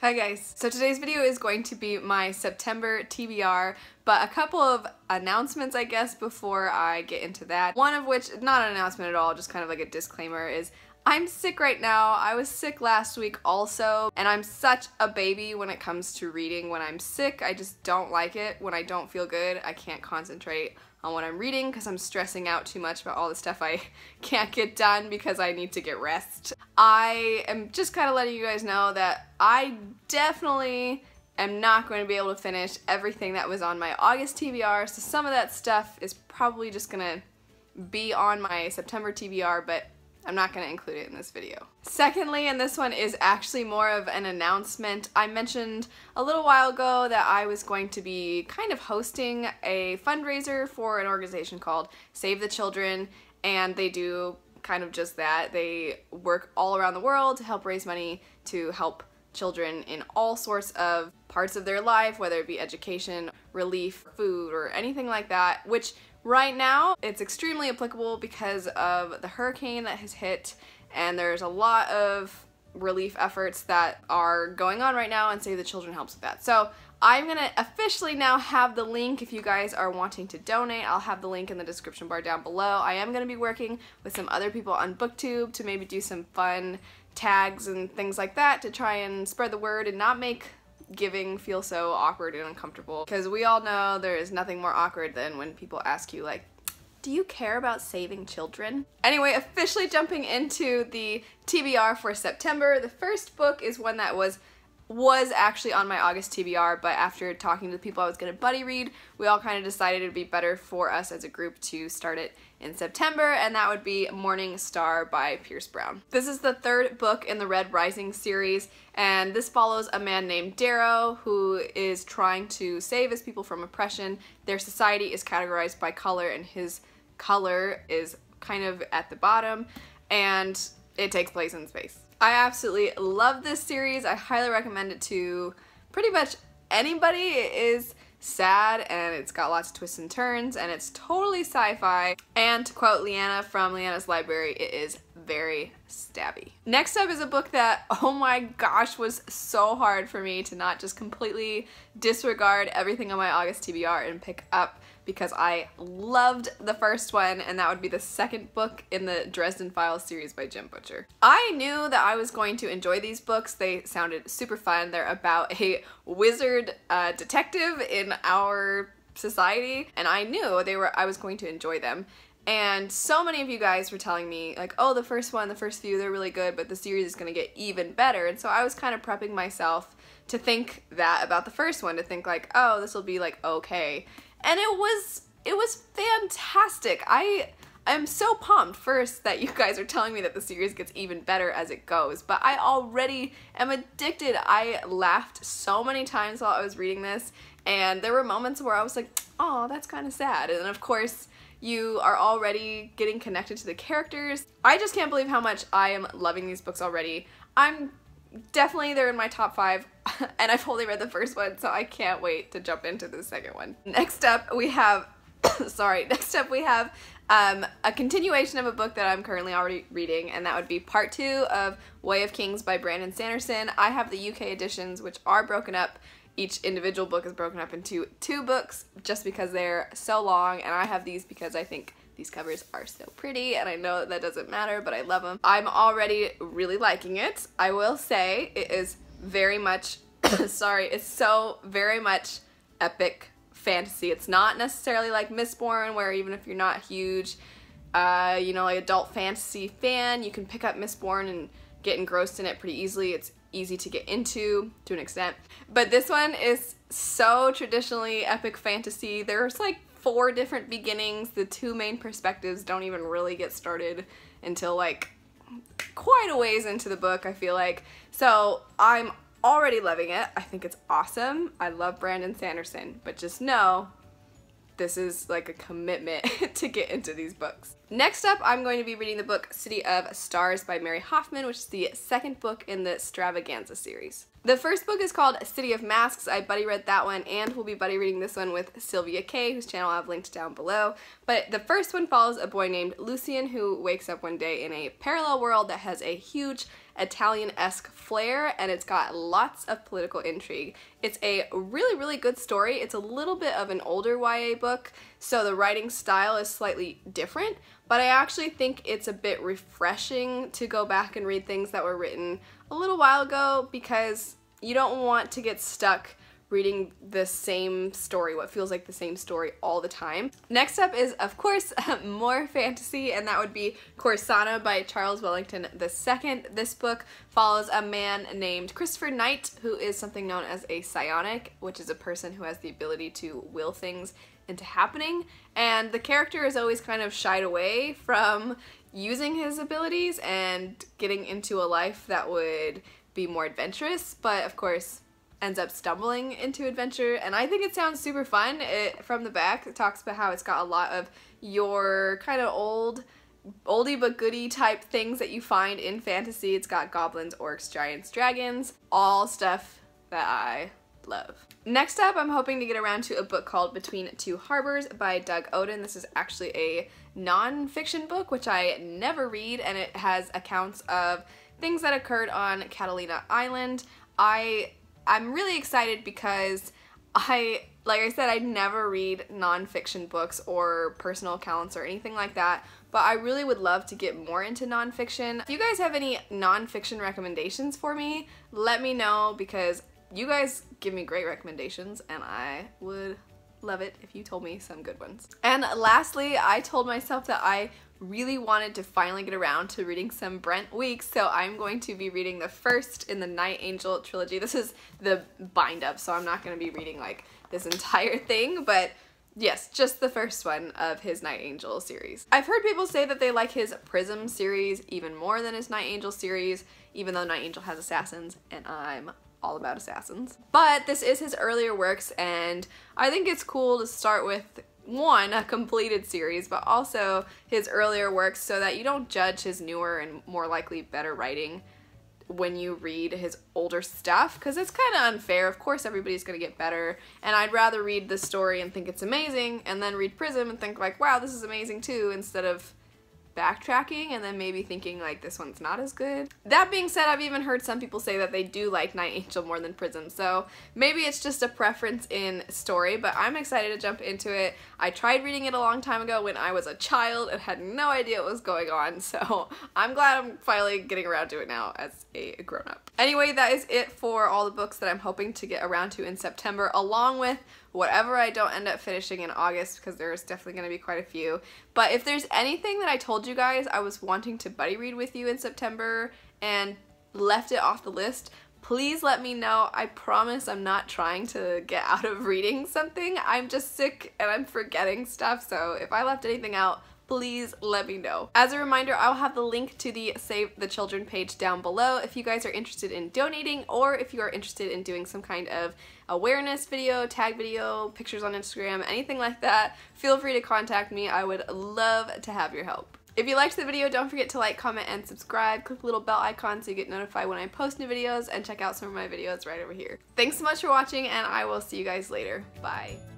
Hi guys, so today's video is going to be my September TBR, but a couple of announcements I guess before I get into that. One of which, not an announcement at all, just kind of like a disclaimer, is I'm sick right now. I was sick last week also, and I'm such a baby when it comes to reading. When I'm sick, I just don't like it. When I don't feel good, I can't concentrate on what I'm reading because I'm stressing out too much about all the stuff I can't get done because I need to get rest. I am just kind of letting you guys know that I definitely am not going to be able to finish everything that was on my August TBR, so some of that stuff is probably just gonna be on my September TBR, but I'm not going to include it in this video. Secondly, and this one is actually more of an announcement, I mentioned a little while ago that I was going to be kind of hosting a fundraiser for an organization called Save the Children, and they do kind of just that. They work all around the world to help raise money to help children in all sorts of parts of their life, whether it be education, relief, food, or anything like that, which right now it's extremely applicable because of the hurricane that has hit, and there's a lot of relief efforts that are going on right now, and Save the Children helps with that. So I'm gonna officially now have the link if you guys are wanting to donate. I'll have the link in the description bar down below. I am gonna be working with some other people on BookTube to maybe do some fun tags and things like that to try and spread the word and not make giving feel so awkward and uncomfortable, because we all know there is nothing more awkward than when people ask you like, do you care about saving children? Anyway, officially jumping into the TBR for September, the first book is one that was actually on my August TBR, but after talking to the people I was going to buddy read, we all kind of decided it would be better for us as a group to start it in September, and that would be Morning Star by Pierce Brown. This is the third book in the Red Rising series, and this follows a man named Darrow who is trying to save his people from oppression. Their society is categorized by color, and his color is kind of at the bottom, and it takes place in space. I absolutely love this series. I highly recommend it to pretty much anybody. It is sad, and it's got lots of twists and turns, and it's totally sci-fi. And to quote Leanna from Leanna's Library, it is very stabby. Next up is a book that, oh my gosh, was so hard for me to not just completely disregard everything on my August TBR and pick up, because I loved the first one, and that would be the second book in the Dresden Files series by Jim Butcher. I knew that I was going to enjoy these books. They sounded super fun. They're about a wizard detective in our society, and I knew I was going to enjoy them. And so many of you guys were telling me like, oh, the first few, they're really good, but the series is going to get even better. And so I was kind of prepping myself to think that about the first one, to think like, oh, this will be like okay. And it was fantastic. I'm so pumped first that you guys are telling me that the series gets even better as it goes, but I already am addicted. I laughed so many times while I was reading this, and there were moments where I was like, oh, that's kind of sad. And of course, you are already getting connected to the characters. I just can't believe how much I am loving these books already. They're in my top 5, and I've only read the first one, so I can't wait to jump into the second one. Next up we have, a continuation of a book that I'm currently already reading, and that would be part 2 of Way of Kings by Brandon Sanderson. I have the UK editions, which are broken up. Each individual book is broken up into 2 books just because they're so long, and I have these because I think these covers are so pretty, and I know that doesn't matter, but I love them. I'm already really liking it. I will say it is very much, it's so very much epic fantasy. It's not necessarily like Mistborn, where even if you're not a huge, like adult fantasy fan, you can pick up Mistborn and get engrossed in it pretty easily. It's easy to get into to an extent. But this one is so traditionally epic fantasy. There's like 4 different beginnings. The 2 main perspectives don't even really get started until like quite a ways into the book, I feel like. So I'm already loving it. I think it's awesome. I love Brandon Sanderson, but just know this is like a commitment to get into these books. Next up, I'm going to be reading the book City of Stars by Mary Hoffman, which is the second book in the Stravaganza series. The first book is called City of Masks. I buddy read that one, and we'll be buddy reading this one with Sylvia Kay, whose channel I've linked down below. But the first one follows a boy named Lucian who wakes up one day in a parallel world that has a huge Italian-esque flair, and it's got lots of political intrigue. It's a really, really good story. It's a little bit of an older YA book, so the writing style is slightly different, but I actually think it's a bit refreshing to go back and read things that were written a little while ago, because you don't want to get stuck reading the same story, what feels like the same story all the time. Next up is, of course, more fantasy, and that would be Corsana by Charles Wellington II. This book follows a man named Christopher Knight, who is something known as a psionic, which is a person who has the ability to will things into happening, and the character is always kind of shied away from using his abilities and getting into a life that would be more adventurous, but of course ends up stumbling into adventure, and I think it sounds super fun. From the back, it talks about how it's got a lot of your kind of oldie but goodie type things that you find in fantasy. It's got goblins, orcs, giants, dragons, all stuff that I love. Next up, I'm hoping to get around to a book called Between Two Harbors by Doug Oden. This is actually a non-fiction book, which I never read, and it has accounts of things that occurred on Catalina Island. I'm really excited because like I said, I never read non-fiction books or personal accounts or anything like that, but I really would love to get more into non-fiction. If you guys have any non-fiction recommendations for me, let me know, because you guys give me great recommendations and I would love it if you told me some good ones. And lastly, I told myself that I really wanted to finally get around to reading some Brent Weeks, so I'm going to be reading the first in the Night Angel trilogy. This is the bind up, so I'm not going to be reading like this entire thing, but yes, just the first one of his Night Angel series. I've heard people say that they like his Prism series even more than his Night Angel series, even though Night Angel has assassins, and I'm all about assassins. But this is his earlier works, and I think it's cool to start with one, a completed series, but also his earlier works, so that you don't judge his newer and more likely better writing when you read his older stuff, because it's kind of unfair. Of course everybody's gonna get better, and I'd rather read the story and think it's amazing and then read Prism and think like, wow, this is amazing too, instead of backtracking and then maybe thinking like this one's not as good. That being said, I've even heard some people say that they do like Night Angel more than Prism, so maybe it's just a preference in story, but I'm excited to jump into it. I tried reading it a long time ago when I was a child and had no idea what was going on, so I'm glad I'm finally getting around to it now as a grown-up. Anyway, that is it for all the books that I'm hoping to get around to in September, along with whatever I don't end up finishing in August, because there's definitely going to be quite a few. But if there's anything that I told you guys I was wanting to buddy read with you in September and left it off the list, please let me know. I promise I'm not trying to get out of reading something. I'm just sick and I'm forgetting stuff, so if I left anything out, please let me know. As a reminder, I'll have the link to the Save the Children page down below if you guys are interested in donating, or if you are interested in doing some kind of awareness video, tag video, pictures on Instagram, anything like that. Feel free to contact me. I would love to have your help. If you liked the video, don't forget to like, comment, and subscribe. Click the little bell icon so you get notified when I post new videos, and check out some of my videos right over here. Thanks so much for watching, and I will see you guys later. Bye.